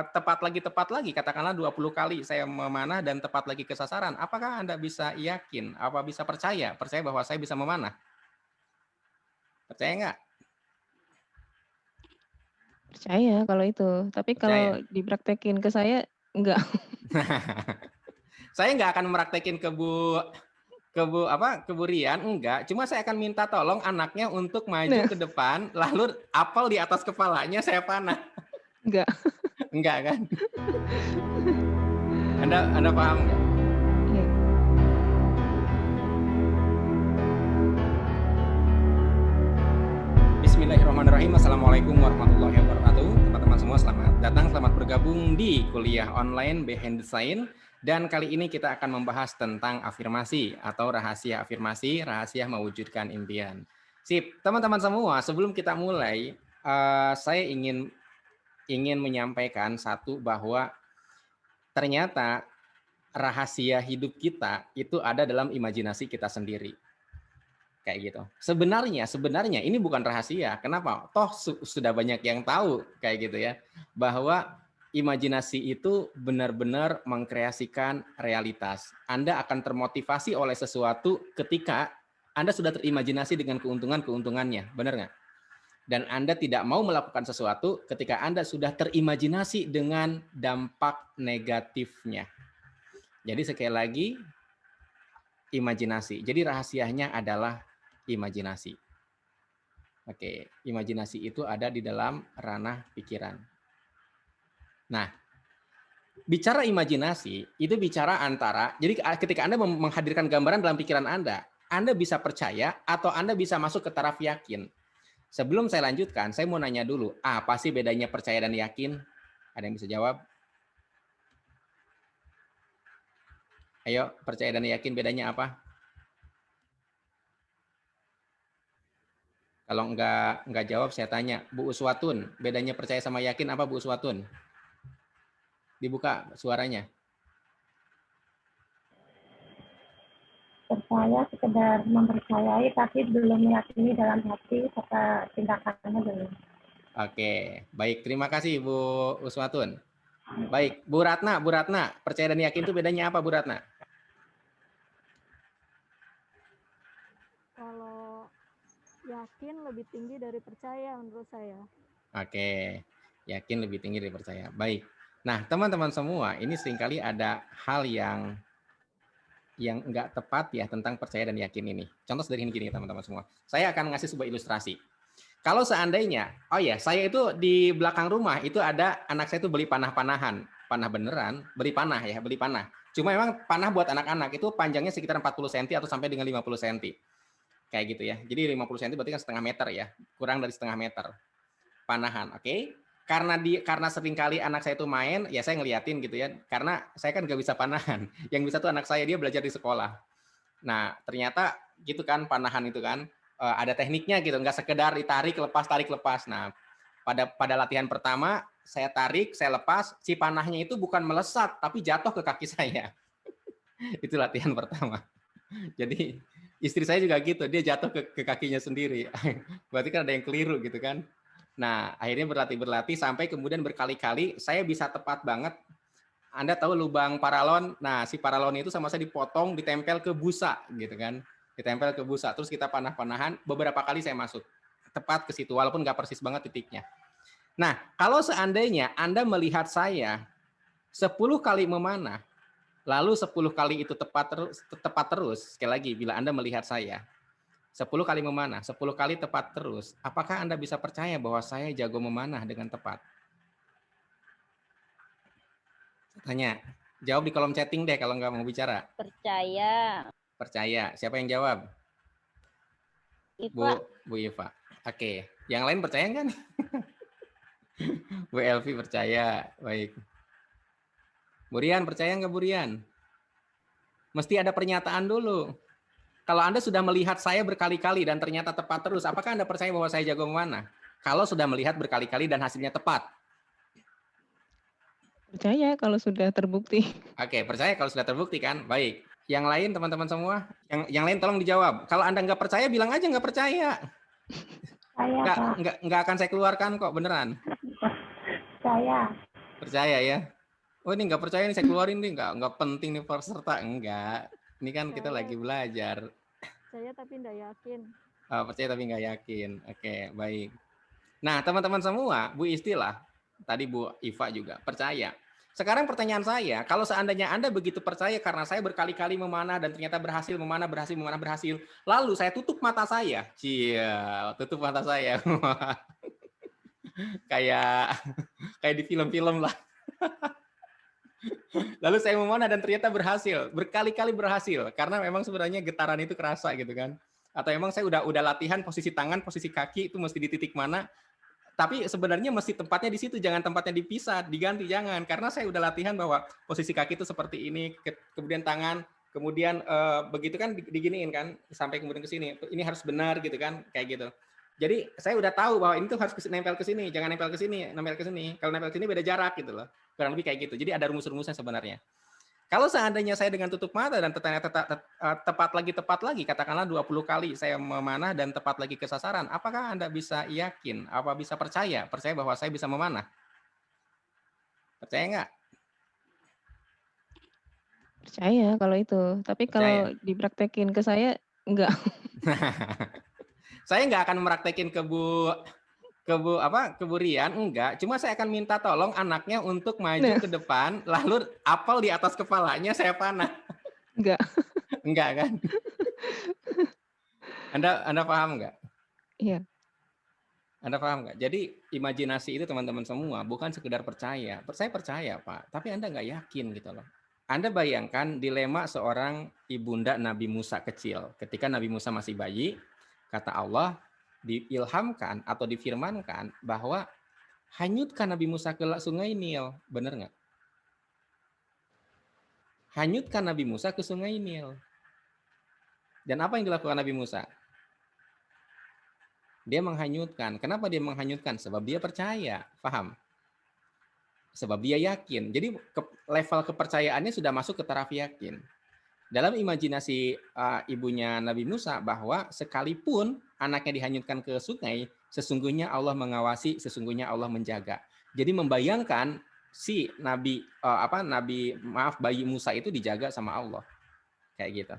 tepat lagi, katakanlah 20 kali saya memanah dan tepat lagi ke sasaran, apakah Anda bisa yakin, apa bisa percaya bahwa saya bisa memanah? Percaya nggak? Percaya kalau itu, tapi Percaya. kalau dipraktekin ke saya, enggak. Saya nggak akan meraktekin ke Bu Rian, enggak. Cuma saya akan minta tolong anaknya untuk maju Nah, ke depan, lalu apel di atas kepalanya saya panah. enggak. Enggak kan? Anda paham nggak? Iya. Bismillahirrahmanirrahim. Assalamualaikum warahmatullahi wabarakatuh. Teman-teman semua selamat datang, selamat bergabung di kuliah online Behind the Sign. Dan kali ini kita akan membahas tentang afirmasi atau rahasia afirmasi, rahasia mewujudkan impian. Sip, teman-teman semua, sebelum kita mulai, saya ingin menyampaikan satu bahwa ternyata rahasia hidup kita itu ada dalam imajinasi kita sendiri. Kayak gitu. Sebenarnya ini bukan rahasia. Kenapa? Toh sudah banyak yang tahu kayak gitu ya. Bahwa imajinasi itu benar-benar mengkreasikan realitas. Anda akan termotivasi oleh sesuatu ketika Anda sudah terimajinasi dengan keuntungan-keuntungannya. Benar nggak? Dan Anda tidak mau melakukan sesuatu ketika Anda sudah terimajinasi dengan dampak negatifnya. Jadi sekali lagi, imajinasi. Jadi rahasianya adalah imajinasi. Oke, imajinasi itu ada di dalam ranah pikiran. Nah, bicara imajinasi, itu bicara antara, jadi ketika Anda menghadirkan gambaran dalam pikiran Anda bisa percaya atau Anda bisa masuk ke taraf yakin. Sebelum saya lanjutkan, saya mau nanya dulu, apa sih bedanya percaya dan yakin? Ada yang bisa jawab? Ayo, percaya dan yakin bedanya apa? Kalau nggak jawab, saya tanya, Bu Uswatun, bedanya percaya sama yakin apa Bu Uswatun? Dibuka suaranya. Percaya sekedar mempercayai tapi belum meyakini dalam hati serta tindakannya belum. Oke, baik. Terima kasih Bu Uswatun. Baik, Bu Ratna, percaya dan yakin itu bedanya apa Bu Ratna? Kalau yakin lebih tinggi dari percaya menurut saya. Oke, yakin lebih tinggi dari percaya. Baik. Nah, teman-teman semua, ini seringkali ada hal yang enggak tepat ya tentang percaya dan yakin ini. Contoh sederhana gini teman-teman semua. Saya akan ngasih sebuah ilustrasi. Kalau seandainya, oh ya, saya itu di belakang rumah itu ada anak saya itu beli panah-panahan, panah beneran, beli panah. Cuma memang panah buat anak-anak itu panjangnya sekitar 40 cm atau sampai dengan 50 cm. Kayak gitu ya. Jadi 50 cm berarti kan setengah meter ya, kurang dari setengah meter. Panahan, oke? Karena sering kali anak saya itu main, ya saya ngeliatin gitu ya. Karena saya kan nggak bisa panahan. Yang bisa tuh anak saya, dia belajar di sekolah. Nah, ternyata gitu kan panahan itu kan ada tekniknya gitu, nggak sekedar ditarik lepas. Nah, pada latihan pertama saya tarik, saya lepas, si panahnya itu bukan melesat tapi jatuh ke kaki saya. Itu latihan pertama. Jadi istri saya juga gitu, dia jatuh ke kakinya sendiri. Berarti kan ada yang keliru gitu kan. Nah, akhirnya berlatih sampai kemudian berkali-kali saya bisa tepat banget. Anda tahu lubang paralon? Nah, si paralon itu sama saya dipotong, ditempel ke busa gitu kan. Ditempel ke busa, terus kita panah-panahan, beberapa kali saya masuk. Tepat ke situ, walaupun nggak persis banget titiknya. Nah, kalau seandainya Anda melihat saya 10 kali memanah, lalu 10 kali itu tepat terus, sekali lagi, bila Anda melihat saya 10 kali memanah, 10 kali tepat terus, apakah Anda bisa percaya bahwa saya jago memanah dengan tepat? Tanya, jawab di kolom chatting deh kalau nggak mau bicara. Percaya. Percaya. Siapa yang jawab? Iva. Bu Iva. Oke. Yang lain percaya nggak nih? Bu Elvi percaya. Baik. Bu Rian percaya nggak Bu Rian? Mesti ada pernyataan dulu. Kalau Anda sudah melihat saya berkali-kali dan ternyata tepat terus, apakah Anda percaya bahwa saya jago memanah? Kalau sudah melihat berkali-kali dan hasilnya tepat. Percaya kalau sudah terbukti. Oke, percaya kalau sudah terbukti kan? Baik. Yang lain teman-teman semua, yang lain tolong dijawab. Kalau Anda nggak percaya, bilang aja nggak percaya. Saya, Pak. Nggak akan saya keluarkan kok, beneran. Saya. Percaya ya? Oh ini nggak percaya nih saya keluarin nih, nggak penting nih peserta. Enggak. Ini kan kita Percaya. lagi belajar. Saya tapi tidak yakin. Percaya tapi nggak yakin. Oke, baik. Nah, teman-teman semua, Bu Istilah, tadi Bu Iva juga percaya. Sekarang pertanyaan saya, kalau seandainya Anda begitu percaya karena saya berkali-kali memanah dan ternyata berhasil, berhasil, lalu saya tutup mata saya. Tutup mata saya. kayak kayak di film-film lah. Lalu saya memanah dan ternyata berhasil, berkali-kali berhasil karena memang sebenarnya getaran itu kerasa gitu kan. Atau emang saya udah latihan posisi tangan, posisi kaki itu mesti di titik mana. Tapi sebenarnya mesti tempatnya di situ, jangan tempatnya dipisah, diganti jangan. Karena saya udah latihan bahwa posisi kaki itu seperti ini, kemudian tangan, kemudian begitu kan diginiin kan, sampai kemudian ke sini. Ini harus benar gitu kan, kayak gitu. Jadi saya udah tahu bahwa ini tuh harus nempel ke sini, jangan nempel ke sini, nempel ke sini. Kalau nempel ke sini beda jarak gitu loh. Kurang lebih kayak gitu. Jadi ada rumus-rumusnya sebenarnya. Kalau seandainya saya dengan tutup mata dan tepat lagi, katakanlah 20 kali saya memanah dan tepat lagi ke sasaran, apakah Anda bisa yakin, apa bisa percaya bahwa saya bisa memanah? Percaya nggak? Percaya kalau itu. Tapi Percaya. kalau dipraktekin ke saya, enggak. Saya nggak akan meraktekin ke Bu Rian, enggak. Cuma saya akan minta tolong anaknya untuk maju ke depan, lalu apel di atas kepalanya saya panah. Enggak. Enggak kan? Anda paham nggak? Iya. Anda paham nggak? Jadi imajinasi itu teman-teman semua bukan sekedar percaya. Percaya Pak, tapi Anda nggak yakin gitu loh. Anda bayangkan dilema seorang ibunda Nabi Musa kecil. Ketika Nabi Musa masih bayi, kata Allah, diilhamkan atau difirmankan bahwa hanyutkan Nabi Musa ke sungai Nil. Benar nggak? Hanyutkan Nabi Musa ke sungai Nil. Dan apa yang dilakukan Nabi Musa? Dia menghanyutkan. Kenapa dia menghanyutkan? Sebab dia percaya. Paham? Sebab dia yakin. Jadi level kepercayaannya sudah masuk ke taraf yakin. Dalam imajinasi ibunya Nabi Musa bahwa sekalipun anaknya dihanyutkan ke sungai, sesungguhnya Allah mengawasi, sesungguhnya Allah menjaga. Jadi membayangkan si bayi Musa itu dijaga sama Allah. Kayak gitu.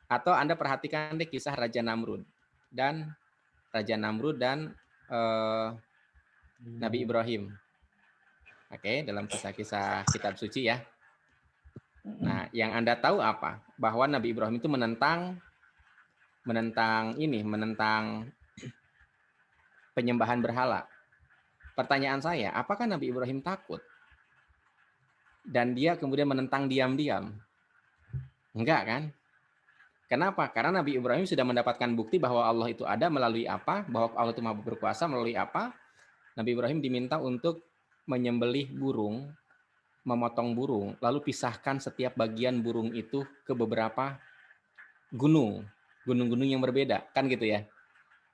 Atau Anda perhatikan deh kisah Raja Namrud dan Nabi Ibrahim. Oke, dalam kisah-kisah kitab suci ya. Nah, yang Anda tahu apa? Bahwa Nabi Ibrahim itu menentang penyembahan berhala. Pertanyaan saya, apakah Nabi Ibrahim takut? Dan dia kemudian menentang diam-diam? Enggak kan? Kenapa? Karena Nabi Ibrahim sudah mendapatkan bukti bahwa Allah itu ada melalui apa? Bahwa Allah itu Maha berkuasa melalui apa? Nabi Ibrahim diminta untuk menyembelih burung, memotong burung, lalu pisahkan setiap bagian burung itu ke beberapa gunung yang berbeda, kan gitu ya.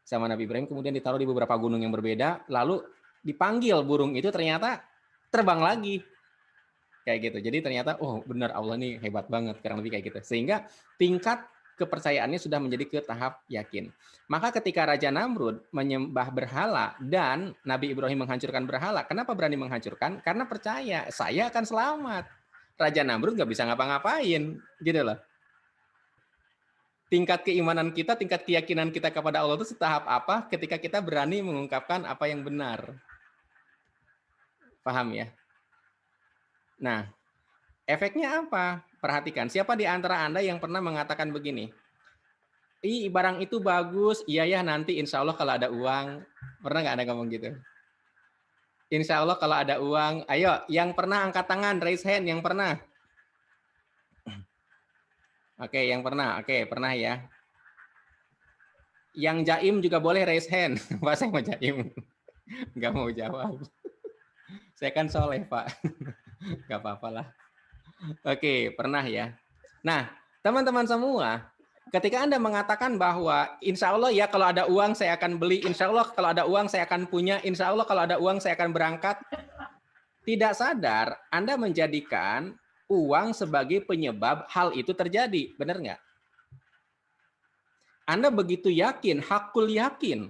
Sama Nabi Ibrahim kemudian ditaruh di beberapa gunung yang berbeda, lalu dipanggil burung itu ternyata terbang lagi. Kayak gitu. Jadi ternyata oh benar Allah ini hebat banget, kurang lebih kayak gitu. Sehingga tingkat kepercayaannya sudah menjadi ke tahap yakin. Maka ketika Raja Namrud menyembah berhala dan Nabi Ibrahim menghancurkan berhala, kenapa berani menghancurkan? Karena percaya saya akan selamat. Raja Namrud nggak bisa ngapa-ngapain, gitu loh. Tingkat keimanan kita, tingkat keyakinan kita kepada Allah itu setahap apa ketika kita berani mengungkapkan apa yang benar. Paham ya? Nah, efeknya apa? Perhatikan, siapa di antara Anda yang pernah mengatakan begini? Barang itu bagus, iya ya nanti insya Allah kalau ada uang. Pernah nggak Anda ngomong gitu? Insya Allah kalau ada uang, ayo yang pernah angkat tangan, raise hand yang pernah. Oke, yang pernah. Oke, pernah ya. Yang jaim juga boleh raise hand. Pak, saya mau jaim. Nggak mau jawab. Saya kan soleh, Pak. Nggak apa-apa lah. Oke, pernah ya. Nah, teman-teman semua, ketika Anda mengatakan bahwa insya Allah ya kalau ada uang saya akan beli, insya Allah kalau ada uang saya akan punya, insya Allah kalau ada uang saya akan berangkat, tidak sadar Anda menjadikan uang sebagai penyebab hal itu terjadi. Benar nggak? Anda begitu yakin, hakul yakin,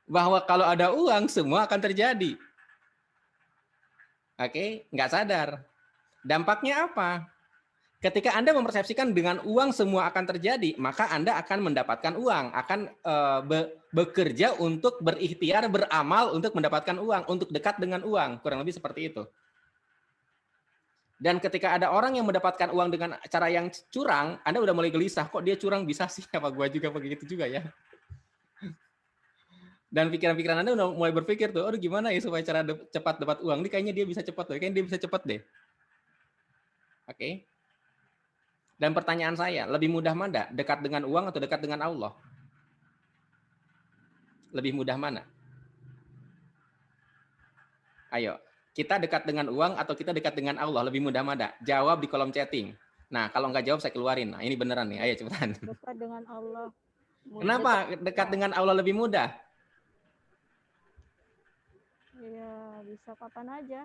bahwa kalau ada uang semua akan terjadi. Oke, nggak sadar. Dampaknya apa? Ketika Anda mempersepsikan dengan uang semua akan terjadi, maka Anda akan mendapatkan uang, akan bekerja untuk berikhtiar, beramal untuk mendapatkan uang, untuk dekat dengan uang, kurang lebih seperti itu. Dan ketika ada orang yang mendapatkan uang dengan cara yang curang, Anda udah mulai gelisah, kok dia curang bisa sih, apa gua juga begitu juga ya. Dan pikiran-pikiran Anda udah mulai berpikir tuh, aduh gimana ya supaya cara cepat dapat uang, ini kayaknya dia bisa cepat tuh, kayaknya dia bisa cepat deh. Oke. Dan pertanyaan saya, lebih mudah mana? Dekat dengan uang atau dekat dengan Allah? Lebih mudah mana? Ayo, kita dekat dengan uang atau kita dekat dengan Allah? Lebih mudah mana? Jawab di kolom chatting. Nah, kalau nggak jawab saya keluarin. Nah, ini beneran nih. Ayo cepetan. Dekat dengan Allah. Kenapa dekat dengan Allah lebih mudah? Ya, bisa kapan aja.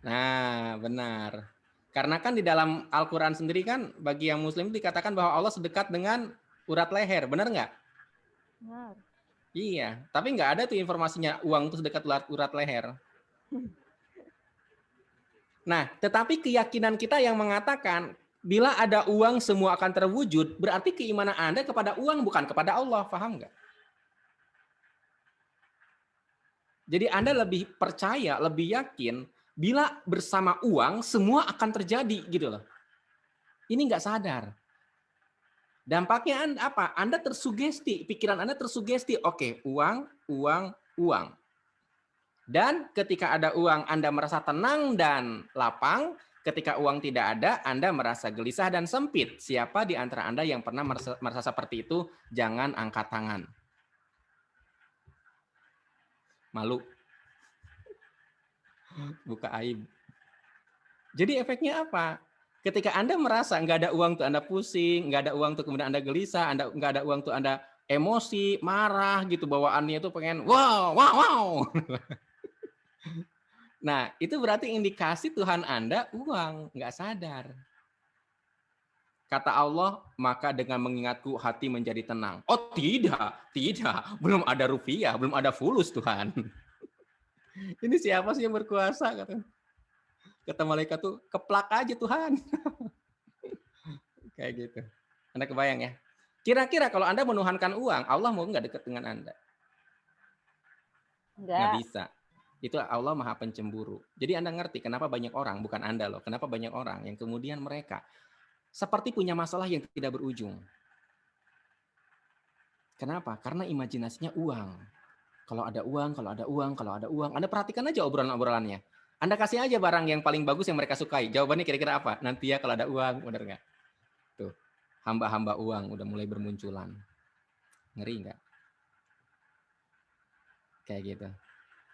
Nah, benar. Karena kan di dalam Al-Quran sendiri kan bagi yang muslim dikatakan bahwa Allah sedekat dengan urat leher. Benar nggak? Benar. Iya. Tapi nggak ada tuh informasinya uang itu sedekat urat leher. Nah, tetapi keyakinan kita yang mengatakan bila ada uang semua akan terwujud, berarti keimanan Anda kepada uang bukan kepada Allah. Paham nggak? Jadi Anda lebih percaya, lebih yakin bila bersama uang semua akan terjadi gitu loh. Ini nggak sadar. Dampaknya apa? Anda tersugesti, pikiran Anda tersugesti. Oke, uang, uang, uang. Dan ketika ada uang Anda merasa tenang dan lapang. Ketika uang tidak ada, Anda merasa gelisah dan sempit. Siapa di antara Anda yang pernah merasa seperti itu? Jangan angkat tangan. Malu. Buka aib. Jadi efeknya apa? Ketika Anda merasa nggak ada uang tuh Anda pusing, nggak ada uang tuh kemudian Anda gelisah, nggak ada uang tuh Anda emosi, marah gitu, bawaannya tuh pengen wow, wow, wow. Nah, itu berarti indikasi Tuhan Anda uang, nggak sadar. Kata Allah, maka dengan mengingatku hati menjadi tenang. Oh tidak, belum ada rupiah, belum ada fulus Tuhan. Ini siapa sih yang berkuasa? Kata malaikat tuh, keplak aja Tuhan. Kayak gitu. Anda kebayang ya? Kira-kira kalau Anda menuhankan uang, Allah mau nggak dekat dengan Anda? Nggak bisa. Itu Allah Maha Pencemburu. Jadi Anda ngerti kenapa banyak orang, bukan Anda loh, kenapa banyak orang yang kemudian mereka seperti punya masalah yang tidak berujung. Kenapa? Karena imajinasinya uang. Kalau ada uang, kalau ada uang, kalau ada uang. Anda perhatikan aja obrolan-obrolannya. Anda kasih aja barang yang paling bagus yang mereka sukai. Jawabannya kira-kira apa? Nanti ya kalau ada uang, benar nggak? Tuh, hamba-hamba uang udah mulai bermunculan. Ngeri nggak? Kayak gitu.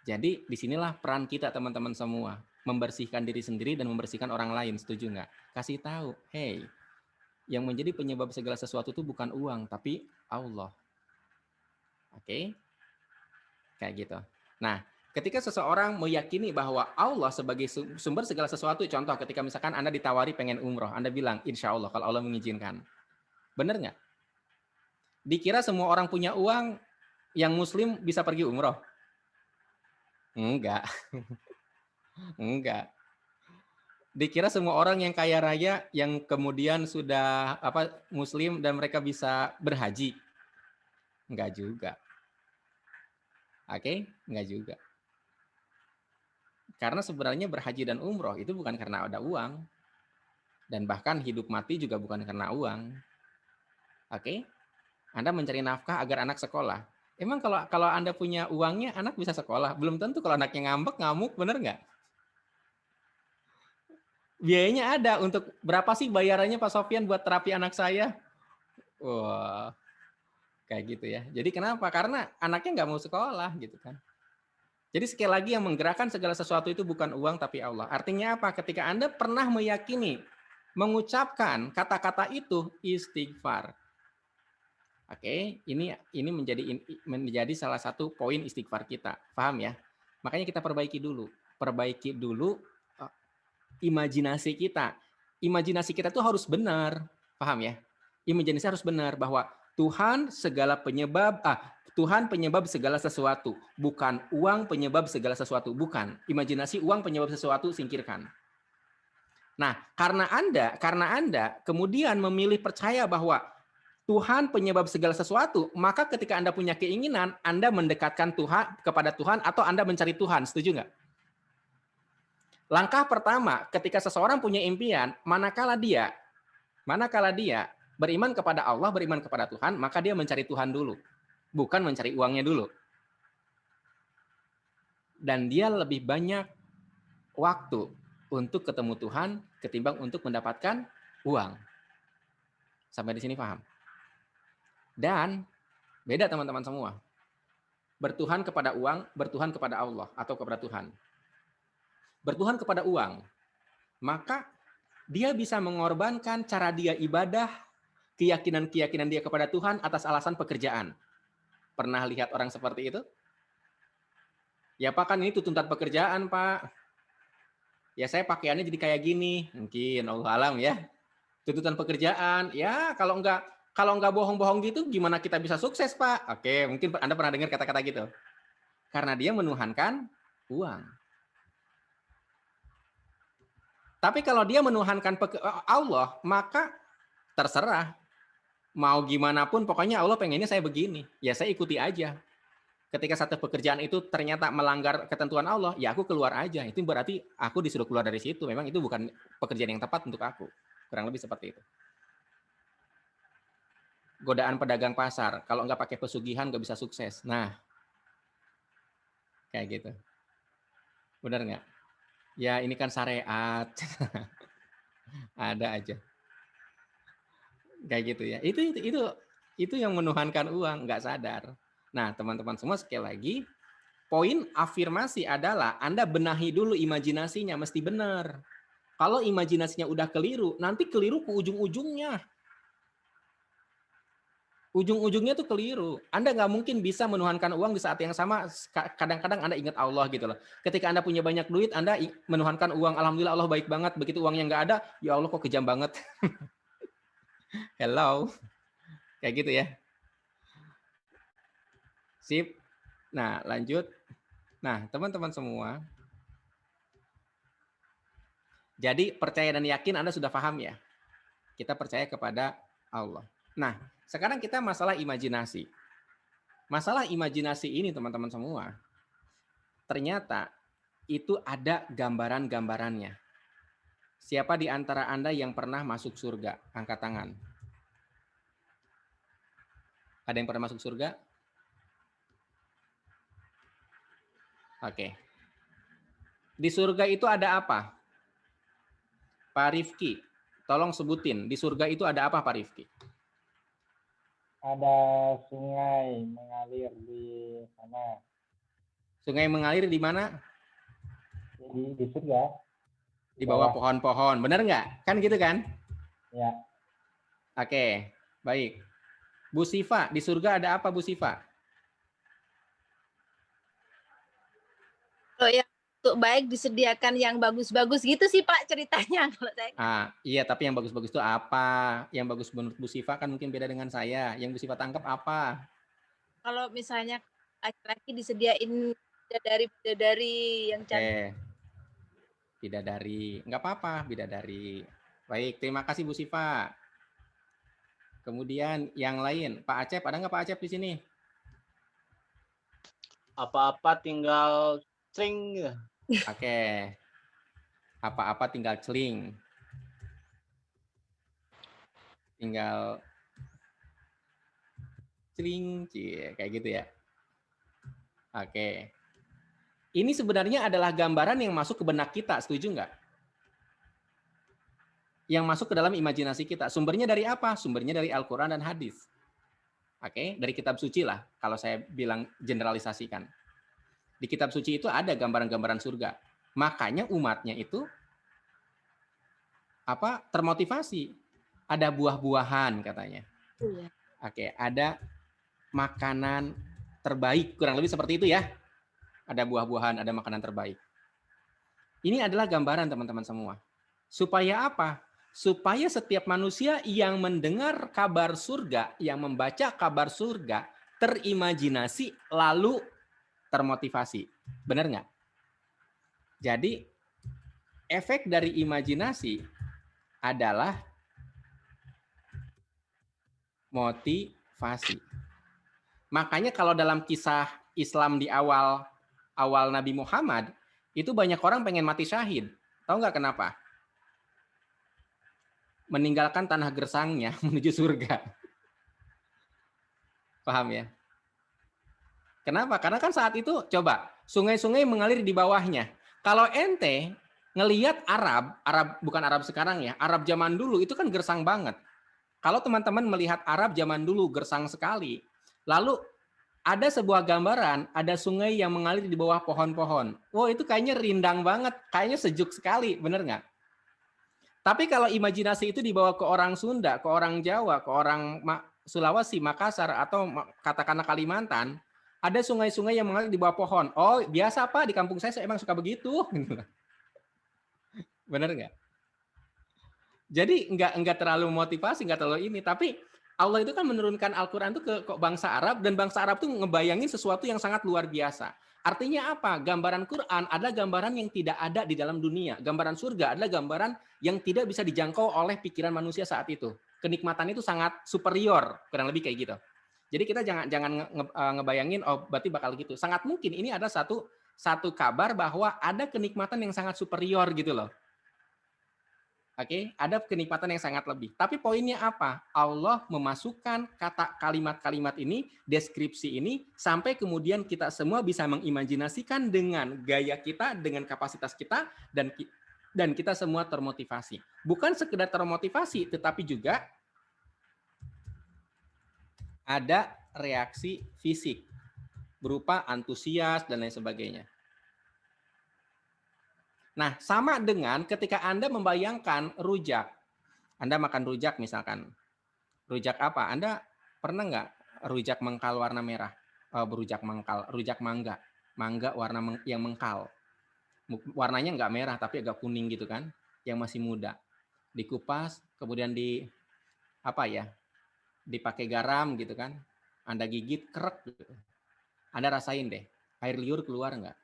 Jadi disinilah peran kita teman-teman semua. Membersihkan diri sendiri dan membersihkan orang lain. Setuju nggak? Kasih tahu, hey, yang menjadi penyebab segala sesuatu itu bukan uang, tapi Allah. Oke? Kayak gitu. Nah, ketika seseorang meyakini bahwa Allah sebagai sumber segala sesuatu, contoh ketika misalkan Anda ditawari pengen umroh, Anda bilang, insya Allah kalau Allah mengizinkan. Benar nggak? Dikira semua orang punya uang, yang muslim bisa pergi umroh? Enggak. Enggak. Dikira semua orang yang kaya raya yang kemudian sudah muslim dan mereka bisa berhaji? Enggak juga. Oke, enggak juga. Karena sebenarnya berhaji dan umroh itu bukan karena ada uang. Dan bahkan hidup mati juga bukan karena uang. Oke? Anda mencari nafkah agar anak sekolah. Emang kalau Anda punya uangnya, anak bisa sekolah? Belum tentu kalau anaknya ngambek, ngamuk, bener nggak? Biayanya ada. Untuk berapa sih bayarannya Pak Sofyan buat terapi anak saya? Wah, kayak gitu ya. Jadi kenapa? Karena anaknya nggak mau sekolah gitu kan. Jadi sekali lagi yang menggerakkan segala sesuatu itu bukan uang tapi Allah. Artinya apa? Ketika Anda pernah meyakini, mengucapkan kata-kata itu istighfar. Oke, ini menjadi salah satu poin istighfar kita. Paham ya? Makanya kita perbaiki dulu imajinasi kita. Imajinasi kita tuh harus benar. Paham ya? Imajinasi harus benar bahwa Tuhan penyebab segala sesuatu, bukan uang penyebab segala sesuatu, bukan. Imajinasi uang penyebab sesuatu singkirkan. Nah, karena Anda kemudian memilih percaya bahwa Tuhan penyebab segala sesuatu, maka ketika Anda punya keinginan, Anda mendekatkan Tuhan kepada Tuhan atau Anda mencari Tuhan. Setuju nggak? Langkah pertama, ketika seseorang punya impian, manakala dia beriman kepada Allah, beriman kepada Tuhan, maka dia mencari Tuhan dulu, bukan mencari uangnya dulu. Dan dia lebih banyak waktu untuk ketemu Tuhan ketimbang untuk mendapatkan uang. Sampai di sini paham? Dan beda teman-teman semua. Bertuhan kepada uang, bertuhan kepada Allah atau kepada Tuhan. Bertuhan kepada uang, maka dia bisa mengorbankan cara dia ibadah, keyakinan-keyakinan dia kepada Tuhan atas alasan pekerjaan. Pernah lihat orang seperti itu? Ya Pak, kan ini tuntutan pekerjaan Pak. Ya saya pakaiannya jadi kayak gini. Mungkin, Allah alam ya. Tuntutan pekerjaan. Ya kalau nggak bohong-bohong gitu, gimana kita bisa sukses Pak? Oke, mungkin Anda pernah dengar kata-kata gitu. Karena dia menuhankan uang. Tapi kalau dia menuhankan Allah, maka terserah. Mau gimana pun, pokoknya Allah pengennya saya begini. Ya saya ikuti aja. Ketika satu pekerjaan itu ternyata melanggar ketentuan Allah, ya aku keluar aja. Itu berarti aku disuruh keluar dari situ. Memang itu bukan pekerjaan yang tepat untuk aku. Kurang lebih seperti itu. Godaan pedagang pasar. Kalau nggak pakai pesugihan, nggak bisa sukses. Nah, kayak gitu. Benar nggak? Ya ini kan syariat. Ada aja. Kayak gitu ya. Itu yang menuhankan uang, nggak sadar. Nah, teman-teman semua, sekali lagi, poin afirmasi adalah Anda benahi dulu imajinasinya, mesti benar. Kalau imajinasinya udah keliru, nanti keliru ke ujung-ujungnya. Ujung-ujungnya tuh keliru. Anda nggak mungkin bisa menuhankan uang di saat yang sama. Kadang-kadang Anda ingat Allah gitu loh. Ketika Anda punya banyak duit, Anda menuhankan uang. Alhamdulillah Allah baik banget. Begitu uangnya nggak ada, ya Allah kok kejam banget. Hello. Kayak gitu ya. Sip. Nah, lanjut. Nah, teman-teman semua. Jadi percaya dan yakin Anda sudah paham ya. Kita percaya kepada Allah. Nah, sekarang kita masalah imajinasi. Masalah imajinasi ini teman-teman semua, ternyata itu ada gambaran-gambarannya. Siapa di antara Anda yang pernah masuk surga? Angkat tangan. Ada yang pernah masuk surga? Oke. Di surga itu ada apa? Pak Rifki, tolong sebutin. Di surga itu ada apa Pak Rifki? Ada sungai mengalir di sana. Sungai mengalir di mana? Di surga. Di bawah pohon-pohon. Benar nggak? Kan gitu kan? Ya. Oke, baik. Bu Sifa, di surga ada apa Bu Sifa? Kalau yang untuk baik disediakan yang bagus-bagus gitu sih Pak ceritanya kalau saya. Iya, tapi yang bagus-bagus itu apa? Yang bagus menurut Bu Sifa kan mungkin beda dengan saya. Yang Bu Sifa tangkap apa? Kalau misalnya laki-laki disediain bidadari yang cantik. Bidadari, nggak apa-apa, bidadari. Baik, terima kasih Bu Sifa. Kemudian yang lain, Pak Acep, ada nggak Pak Acep di sini? Apa-apa tinggal cling. Oke. Apa-apa tinggal celing. Tinggal celing, kayak gitu ya. Oke. Ini sebenarnya adalah gambaran yang masuk ke benak kita, setuju nggak? Yang masuk ke dalam imajinasi kita. Sumbernya dari apa? Sumbernya dari Al-Quran dan hadis. Oke, dari kitab suci lah, kalau saya bilang generalisasikan. Di kitab suci itu ada gambaran-gambaran surga. Makanya umatnya itu termotivasi. Ada buah-buahan katanya. Oke, ada makanan terbaik, kurang lebih seperti itu ya. Ada buah-buahan, ada makanan terbaik. Ini adalah gambaran teman-teman semua. Supaya apa? Supaya setiap manusia yang mendengar kabar surga, yang membaca kabar surga, terimajinasi lalu termotivasi. Benar nggak? Jadi efek dari imajinasi adalah motivasi. Makanya kalau dalam kisah Islam di awal Nabi Muhammad, itu banyak orang pengen mati syahid. Tahu nggak kenapa? Meninggalkan tanah gersangnya menuju surga. Paham ya? Kenapa? Karena kan saat itu, coba, sungai-sungai mengalir di bawahnya. Kalau ente ngelihat Arab bukan Arab sekarang ya, Arab zaman dulu itu kan gersang banget. Kalau teman-teman melihat Arab zaman dulu gersang sekali, lalu ada sebuah gambaran, ada sungai yang mengalir di bawah pohon-pohon. Wow, itu kayaknya rindang banget, kayaknya sejuk sekali, bener nggak? Tapi kalau imajinasi itu dibawa ke orang Sunda, ke orang Jawa, ke orang Sulawesi, Makassar, atau katakanlah Kalimantan, ada sungai-sungai yang mengalir di bawah pohon. Oh, biasa Pak, di kampung saya emang suka begitu. Bener nggak? Jadi nggak terlalu motivasi, nggak terlalu ini. Tapi Allah itu kan menurunkan Al-Quran itu ke bangsa Arab, dan bangsa Arab tuh ngebayangin sesuatu yang sangat luar biasa. Artinya apa? Gambaran Quran adalah gambaran yang tidak ada di dalam dunia. Gambaran surga adalah gambaran yang tidak bisa dijangkau oleh pikiran manusia saat itu. Kenikmatan itu sangat superior, kurang lebih kayak gitu. Jadi kita jangan ngebayangin, oh berarti bakal gitu. Sangat mungkin ini ada satu kabar bahwa ada kenikmatan yang sangat superior gitu loh. Oke, ada kenikmatan yang sangat lebih. Tapi poinnya apa? Allah memasukkan kalimat-kalimat ini, deskripsi ini, sampai kemudian kita semua bisa mengimajinasikan dengan gaya kita, dengan kapasitas kita, dan kita semua termotivasi. Bukan sekedar termotivasi, tetapi juga ada reaksi fisik, berupa antusias dan lain sebagainya. Nah, sama dengan ketika Anda membayangkan rujak. Anda makan rujak misalkan. Rujak apa? Anda pernah nggak rujak mengkal warna merah? Rujak mangga. Mangga warna yang mengkal. Warnanya nggak merah, tapi agak kuning gitu kan. Yang masih muda. Dikupas, kemudian dipakai garam gitu kan. Anda gigit, kerek gitu. Anda rasain deh, air liur keluar nggak?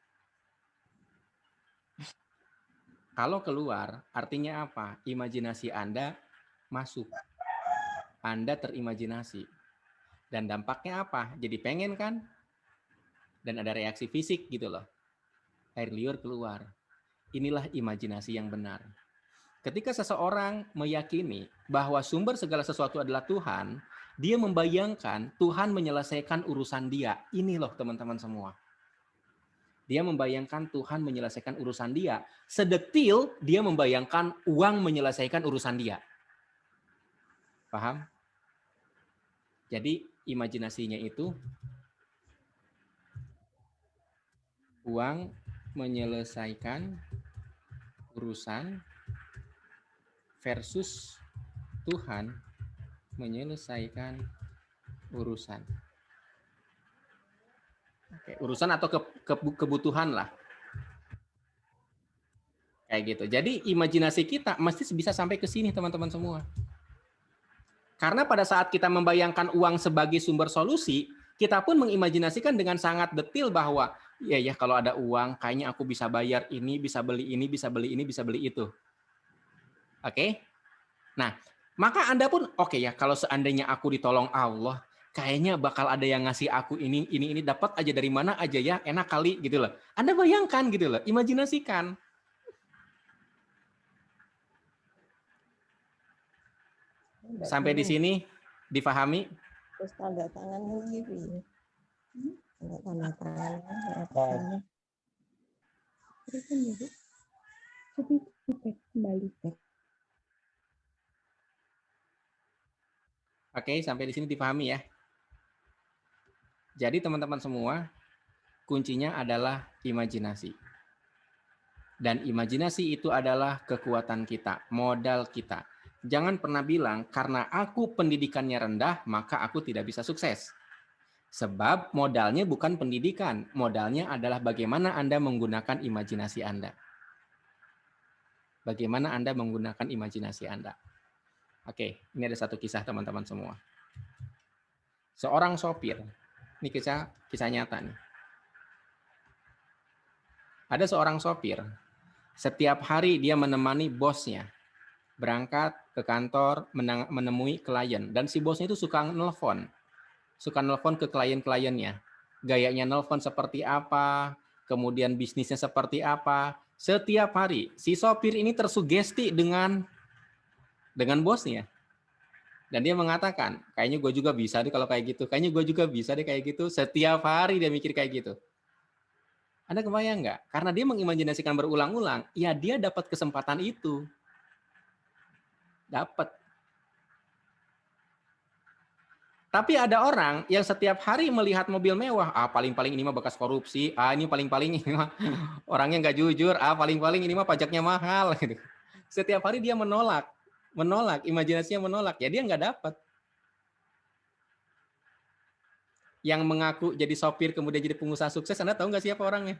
Kalau keluar, artinya apa? Imajinasi Anda masuk. Anda terimajinasi. Dan dampaknya apa? Jadi pengen kan? Dan ada reaksi fisik gitu loh. Air liur keluar. Inilah imajinasi yang benar. Ketika seseorang meyakini bahwa sumber segala sesuatu adalah Tuhan, dia membayangkan Tuhan menyelesaikan urusan dia. Ini loh teman-teman semua. Dia membayangkan Tuhan menyelesaikan urusan dia. Sedetil dia membayangkan uang menyelesaikan urusan dia. Paham? Jadi imajinasinya itu uang menyelesaikan urusan versus Tuhan menyelesaikan urusan. Oke, urusan atau kebutuhan lah. Kayak gitu. Jadi imajinasi kita mesti bisa sampai ke sini teman-teman semua. Karena pada saat kita membayangkan uang sebagai sumber solusi, kita pun mengimajinasikan dengan sangat detail bahwa ya kalau ada uang kayaknya aku bisa bayar ini, bisa beli ini, bisa beli ini, bisa beli itu. Oke? Nah, maka Anda pun oke ya, kalau seandainya aku ditolong Allah, kayaknya bakal ada yang ngasih aku ini dapat aja dari mana aja ya, enak kali gitu loh. Anda bayangkan gitu loh, imajinasikan. Sampai di sini difahami? Terus tanda tangan gitu ya. Tanda tangan. Terus sendiri. Kembali. Oke, sampai di sini difahami ya. Jadi teman-teman semua, kuncinya adalah imajinasi. Dan imajinasi itu adalah kekuatan kita, modal kita. Jangan pernah bilang, karena aku pendidikannya rendah, maka aku tidak bisa sukses. Sebab modalnya bukan pendidikan, modalnya adalah bagaimana Anda menggunakan imajinasi Anda. Bagaimana Anda menggunakan imajinasi Anda? Oke, ini ada satu kisah teman-teman semua. Seorang sopir, ini kisah nyata nih. Ada seorang sopir, setiap hari dia menemani bosnya berangkat ke kantor menemui klien, dan si bosnya itu suka nelpon ke klien-kliennya. Gayanya nelpon seperti apa, kemudian bisnisnya seperti apa. Setiap hari si sopir ini tersugesti dengan bosnya. Dan dia mengatakan, kayaknya gue juga bisa deh kalau kayak gitu. Kayaknya gue juga bisa deh kayak gitu. Setiap hari dia mikir kayak gitu. Anda kebayang nggak? Karena dia mengimajinasikan berulang-ulang, ya dia dapat kesempatan itu. Dapat. Tapi ada orang yang setiap hari melihat mobil mewah, paling-paling ini mah bekas korupsi, ini paling-paling ini mah orangnya nggak jujur, paling-paling ini mah pajaknya mahal. Gitu. Setiap hari dia menolak, imajinasinya menolak, ya dia nggak dapat. Yang mengaku jadi sopir kemudian jadi pengusaha sukses, Anda tahu nggak siapa orangnya?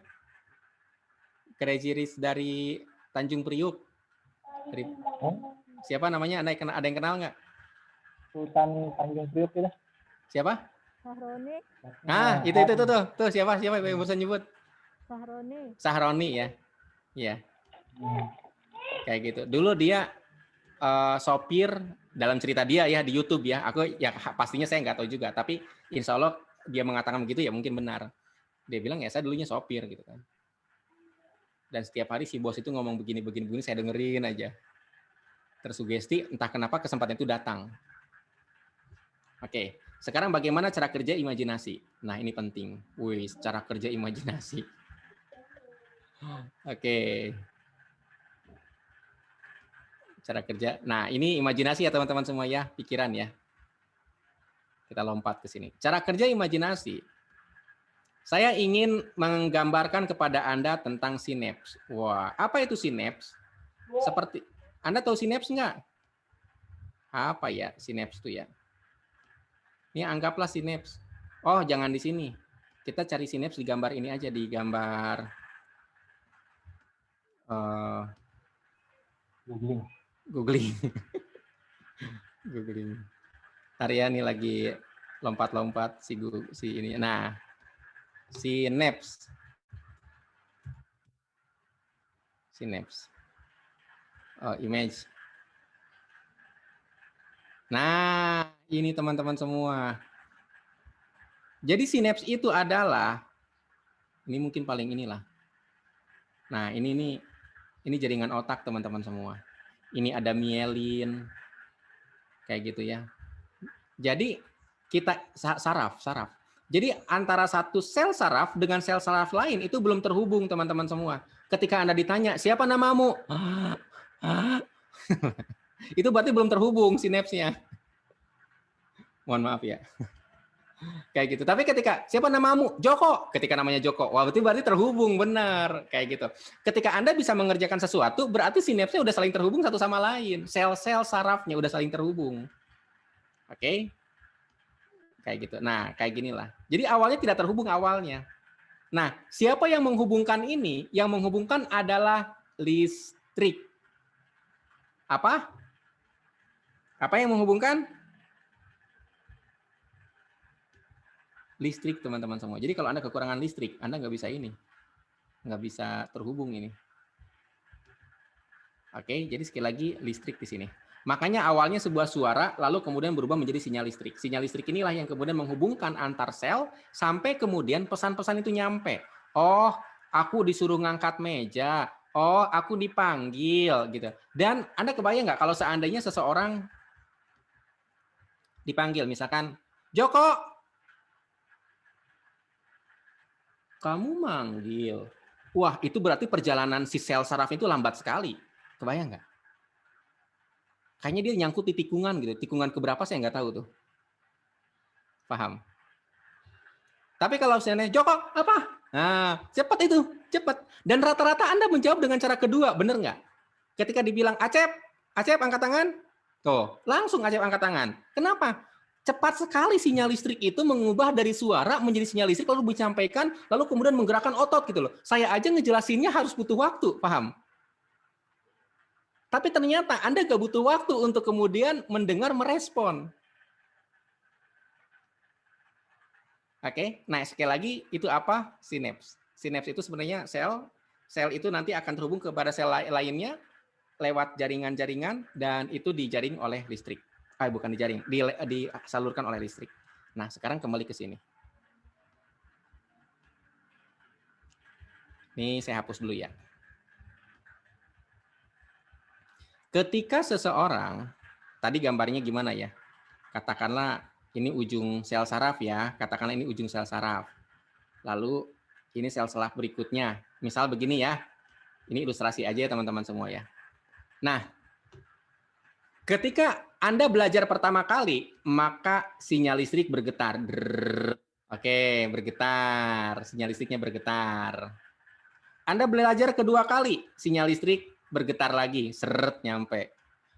Crazy Rich dari Tanjung Priuk. Siapa namanya? Ada yang kenal nggak? Sultan Tanjung Priuk itu. Siapa? Sahroni. Nah, itu tuh siapa yang barusan nyebut? Sahroni ya. Iya. Kayak gitu. Dulu dia sopir dalam cerita dia ya di YouTube ya. Aku ya pastinya saya nggak tahu juga, tapi insya Allah dia mengatakan begitu ya mungkin benar. Dia bilang ya saya dulunya sopir gitu kan. Dan setiap hari si bos itu ngomong begini saya dengerin aja. Tersugesti entah kenapa kesempatan itu datang. Oke, sekarang bagaimana cara kerja imajinasi? Nah, ini penting. Wih, cara kerja imajinasi. Oke. Cara kerja. Nah, ini imajinasi ya teman-teman semua ya, pikiran ya. Kita lompat ke sini. Cara kerja imajinasi. Saya ingin menggambarkan kepada Anda tentang sinaps. Wah, apa itu sinaps? Seperti Anda tahu sinaps nggak? Apa ya sinaps itu ya? Ini anggaplah sinaps. Oh, jangan di sini. Kita cari sinaps di gambar ini aja, di gambar googling. Googling. Tarian ini lagi lompat-lompat si ini. Nah, sinaps. Oh, image. Nah, ini teman-teman semua. Jadi sinaps itu adalah, ini mungkin paling inilah. Nah, ini jaringan otak teman-teman semua. Ini ada mielin, kayak gitu ya. Jadi kita saraf. Jadi antara satu sel saraf dengan sel saraf lain itu belum terhubung teman-teman semua. Ketika Anda ditanya, siapa namamu? Itu berarti belum terhubung sinapsnya. Mohon maaf ya. Kayak gitu. Tapi ketika siapa namamu? Joko. Ketika namanya Joko, wah berarti terhubung benar. Kayak gitu. Ketika Anda bisa mengerjakan sesuatu, berarti sinapsnya udah saling terhubung satu sama lain. Sel-sel sarafnya udah saling terhubung. Oke? Kayak gitu. Nah, kayak ginilah. Jadi awalnya tidak terhubung awalnya. Nah, siapa yang menghubungkan ini? Yang menghubungkan adalah listrik. Apa? Apa yang menghubungkan? Listrik, teman-teman semua. Jadi kalau Anda kekurangan listrik, Anda nggak bisa ini. Nggak bisa terhubung ini. Oke, jadi sekali lagi listrik di sini. Makanya awalnya sebuah suara, lalu kemudian berubah menjadi sinyal listrik. Sinyal listrik inilah yang kemudian menghubungkan antar sel, sampai kemudian pesan-pesan itu nyampe. Oh, aku disuruh ngangkat meja. Oh, aku dipanggil, gitu. Dan Anda kebayang nggak kalau seandainya seseorang dipanggil, misalkan, Joko, kamu manggil. Wah, itu berarti perjalanan si sel saraf itu lambat sekali. Kebayang nggak? Kayaknya dia nyangkut di tikungan gitu. Tikungan keberapa saya nggak tahu tuh. Paham? Tapi kalau misalnya, Joko, apa? Nah, cepat itu, cepat. Dan rata-rata Anda menjawab dengan cara kedua, bener nggak? Ketika dibilang, Acep angkat tangan. Tuh, langsung Acep angkat tangan. Kenapa? Cepat sekali sinyal listrik itu mengubah dari suara menjadi sinyal listrik, lalu disampaikan, lalu kemudian menggerakkan otot gitu loh. Saya aja ngejelasinnya harus butuh waktu, paham? Tapi ternyata Anda gak butuh waktu untuk kemudian mendengar, merespon. Oke, nah sekali lagi itu apa? Sinaps. Sinaps itu sebenarnya sel. Sel itu nanti akan terhubung kepada sel lainnya lewat jaringan-jaringan dan itu dijaring oleh listrik. Bukan dijaring, disalurkan oleh listrik. Nah, sekarang kembali ke sini. Ini saya hapus dulu ya. Ketika seseorang, tadi gambarnya gimana ya? Katakanlah ini ujung sel saraf ya, katakanlah ini ujung sel saraf. Lalu ini sel saraf berikutnya. Misal begini ya, ini ilustrasi aja ya teman-teman semua ya. Nah, ketika Anda belajar pertama kali, maka sinyal listrik bergetar. Oke, bergetar. Sinyal listriknya bergetar. Anda belajar kedua kali, sinyal listrik bergetar lagi, seret nyampe.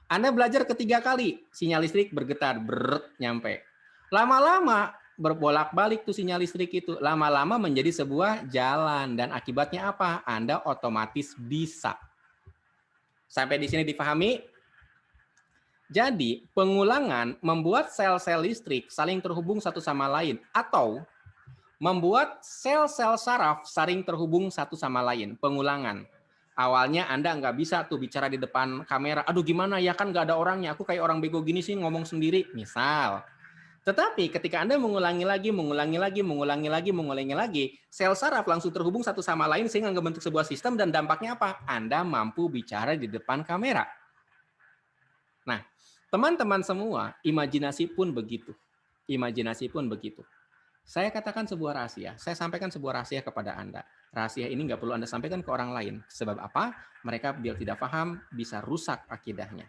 Anda belajar ketiga kali, sinyal listrik bergetar, beret nyampe. Lama-lama berbolak-balik tuh sinyal listrik itu, lama-lama menjadi sebuah jalan dan akibatnya apa? Anda otomatis bisa. Sampai di sini dipahami? Jadi, pengulangan membuat sel-sel listrik saling terhubung satu sama lain atau membuat sel-sel saraf saling terhubung satu sama lain. Pengulangan. Awalnya Anda nggak bisa tuh bicara di depan kamera. Aduh gimana ya, kan nggak ada orangnya. Aku kayak orang bego gini sih ngomong sendiri. Misal. Tetapi ketika Anda mengulangi lagi, sel saraf langsung terhubung satu sama lain sehingga membentuk sebuah sistem dan dampaknya apa? Anda mampu bicara di depan kamera. Nah, teman-teman semua, imajinasi pun begitu. Imajinasi pun begitu. Saya katakan sebuah rahasia, saya sampaikan sebuah rahasia kepada Anda. Rahasia ini nggak perlu Anda sampaikan ke orang lain. Sebab apa? Mereka bila tidak paham, bisa rusak akidahnya.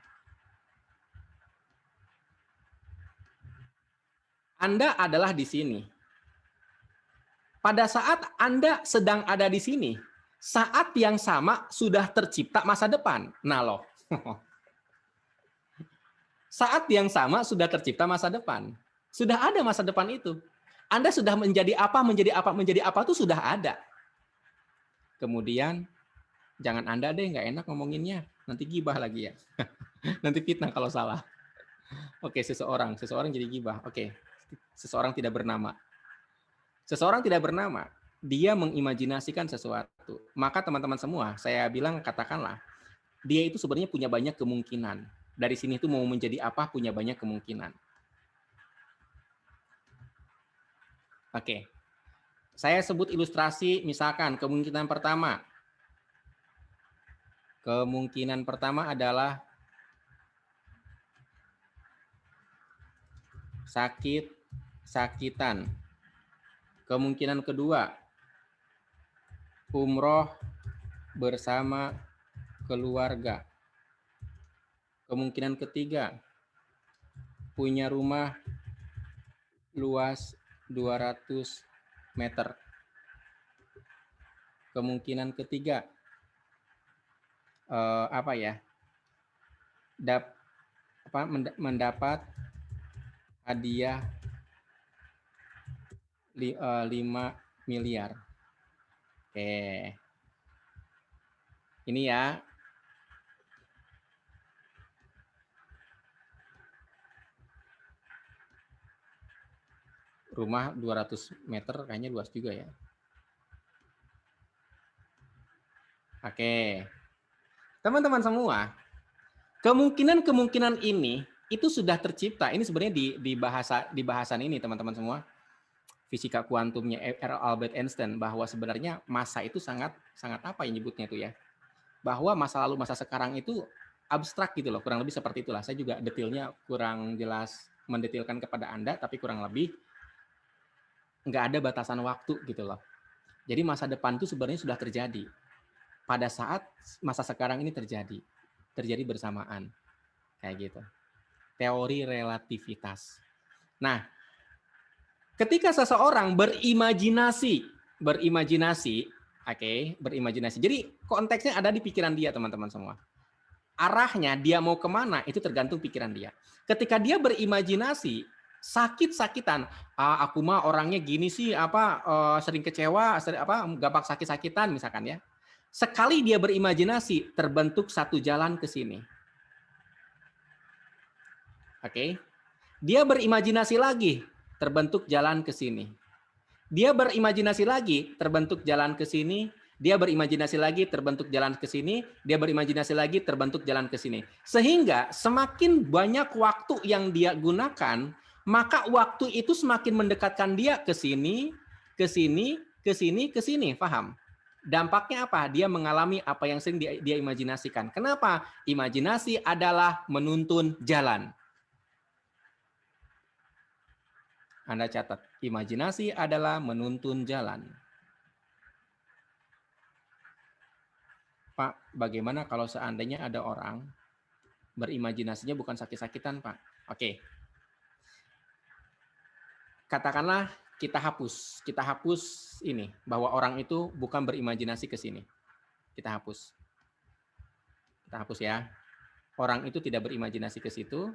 Anda adalah di sini. Pada saat Anda sedang ada di sini, saat yang sama sudah tercipta masa depan. Nah loh. Saat yang sama sudah tercipta masa depan. Sudah ada masa depan itu. Anda sudah menjadi apa itu sudah ada. Kemudian jangan Anda deh nggak enak ngomonginnya, nanti gibah lagi ya. Nanti fitnah kalau salah. Oke, seseorang jadi gibah. Oke, seseorang tidak bernama. Seseorang tidak bernama, dia mengimajinasikan sesuatu. Maka teman-teman semua, saya bilang katakanlah, dia itu sebenarnya punya banyak kemungkinan. Dari sini itu mau menjadi apa punya banyak kemungkinan. Oke, saya sebut ilustrasi misalkan kemungkinan pertama. Kemungkinan pertama adalah sakit-sakitan. Kemungkinan kedua, umroh bersama keluarga. Kemungkinan ketiga, punya rumah luas 200 meter. Kemungkinan ketiga, mendapat hadiah 5 miliar. Oke. Ini ya. Rumah 200 meter kayaknya luas juga ya. Oke. Teman-teman semua, kemungkinan ini itu sudah tercipta. Ini sebenarnya di bahasan ini teman-teman semua. Fisika kuantumnya Albert Einstein bahwa sebenarnya masa itu sangat apa yang nyebutnya itu ya. Bahwa masa lalu masa sekarang itu abstrak gitu loh, kurang lebih seperti itulah. Saya juga detailnya kurang jelas mendetilkan kepada Anda, tapi kurang lebih nggak ada batasan waktu gitu loh. Jadi masa depan itu sebenarnya sudah terjadi. Pada saat masa sekarang ini terjadi bersamaan. Kayak gitu. Teori relativitas. Nah, ketika seseorang berimajinasi. Jadi konteksnya ada di pikiran dia, teman-teman semua. Arahnya dia mau kemana, itu tergantung pikiran dia. Ketika dia berimajinasi, sakit-sakitan, aku mah orangnya gini sih, sering kecewa, gampang sakit-sakitan misalkan ya. Sekali dia berimajinasi, terbentuk satu jalan ke sini. Oke. Dia berimajinasi lagi, terbentuk jalan ke sini. Dia berimajinasi lagi, terbentuk jalan ke sini. Dia berimajinasi lagi, terbentuk jalan ke sini. Dia berimajinasi lagi, terbentuk jalan ke sini. Sehingga semakin banyak waktu yang dia gunakan, maka waktu itu semakin mendekatkan dia ke sini, ke sini, ke sini, ke sini. Paham? Dampaknya apa? Dia mengalami apa yang sering dia imajinasikan. Kenapa? Imajinasi adalah menuntun jalan. Anda catat, imajinasi adalah menuntun jalan. Pak, bagaimana kalau seandainya ada orang berimajinasinya bukan sakit-sakitan, Pak? Oke. Katakanlah kita hapus ini, bahwa orang itu bukan berimajinasi ke sini. Kita hapus ya. Orang itu tidak berimajinasi ke situ.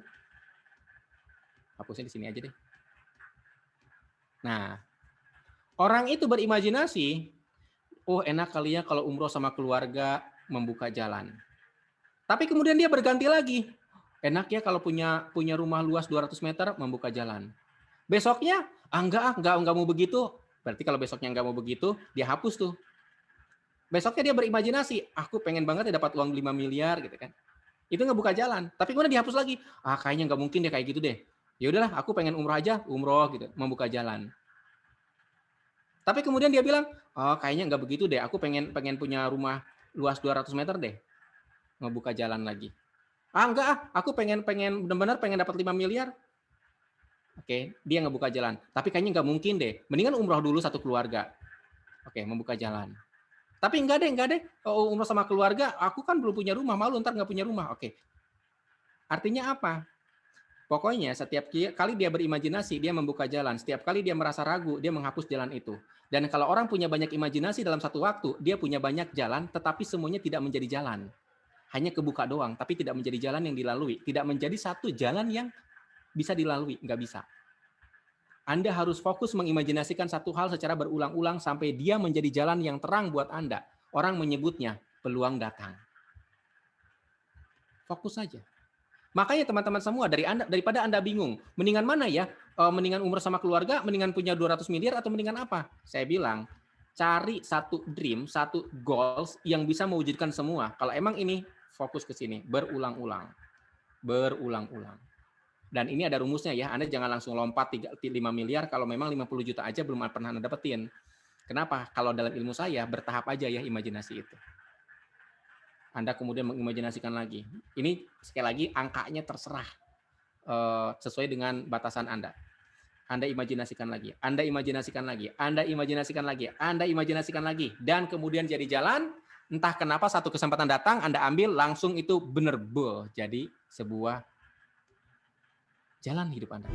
Hapusnya di sini aja deh. Nah, orang itu berimajinasi, oh enak kali ya kalau umroh sama keluarga membuka jalan. Tapi kemudian dia berganti lagi. Enak ya kalau punya rumah luas 200 meter membuka jalan. Besoknya, enggak mau begitu. Berarti kalau besoknya enggak mau begitu, dia hapus tuh. Besoknya dia berimajinasi, aku pengen banget ya dapat uang 5 miliar gitu kan. Itu ngebuka jalan. Tapi kemudian dihapus lagi. Kayaknya nggak mungkin deh kayak gitu deh. Ya udahlah, aku pengen umroh aja, umroh gitu, membuka jalan. Tapi kemudian dia bilang, kayaknya nggak begitu deh, aku pengen punya rumah luas 200 meter deh. Ngebuka jalan lagi. Aku pengen benar-benar pengen dapat 5 miliar. Oke, dia ngebuka jalan. Tapi kayaknya nggak mungkin deh. Mendingan umroh dulu satu keluarga. Oke, membuka jalan. Tapi enggak deh. Umroh sama keluarga, aku kan belum punya rumah, malu ntar nggak punya rumah. Oke. Artinya apa? Pokoknya setiap kali dia berimajinasi, dia membuka jalan. Setiap kali dia merasa ragu, dia menghapus jalan itu. Dan kalau orang punya banyak imajinasi dalam satu waktu, dia punya banyak jalan, tetapi semuanya tidak menjadi jalan. Hanya kebuka doang, tapi tidak menjadi jalan yang dilalui. Tidak menjadi satu jalan yang bisa dilalui, nggak bisa. Anda harus fokus mengimajinasikan satu hal secara berulang-ulang sampai dia menjadi jalan yang terang buat Anda. Orang menyebutnya peluang datang. Fokus saja. Makanya teman-teman semua, daripada Anda bingung, mendingan mana ya? Mendingan umroh sama keluarga, mendingan punya 200 miliar, atau mendingan apa? Saya bilang, cari satu dream, satu goals yang bisa mewujudkan semua. Kalau emang ini, fokus ke sini, berulang-ulang. Berulang-ulang. Dan ini ada rumusnya ya, Anda jangan langsung lompat 5 miliar, kalau memang 50 juta aja belum pernah Anda dapetin. Kenapa? Kalau dalam ilmu saya, bertahap aja ya imajinasi itu. Anda kemudian mengimajinasikan lagi. Ini sekali lagi angkanya terserah sesuai dengan batasan Anda. Anda imajinasikan lagi, Anda imajinasikan lagi, Anda imajinasikan lagi, Anda imajinasikan lagi, dan kemudian jadi jalan. Entah kenapa satu kesempatan datang, Anda ambil langsung itu bener jadi sebuah jalan hidup Anda.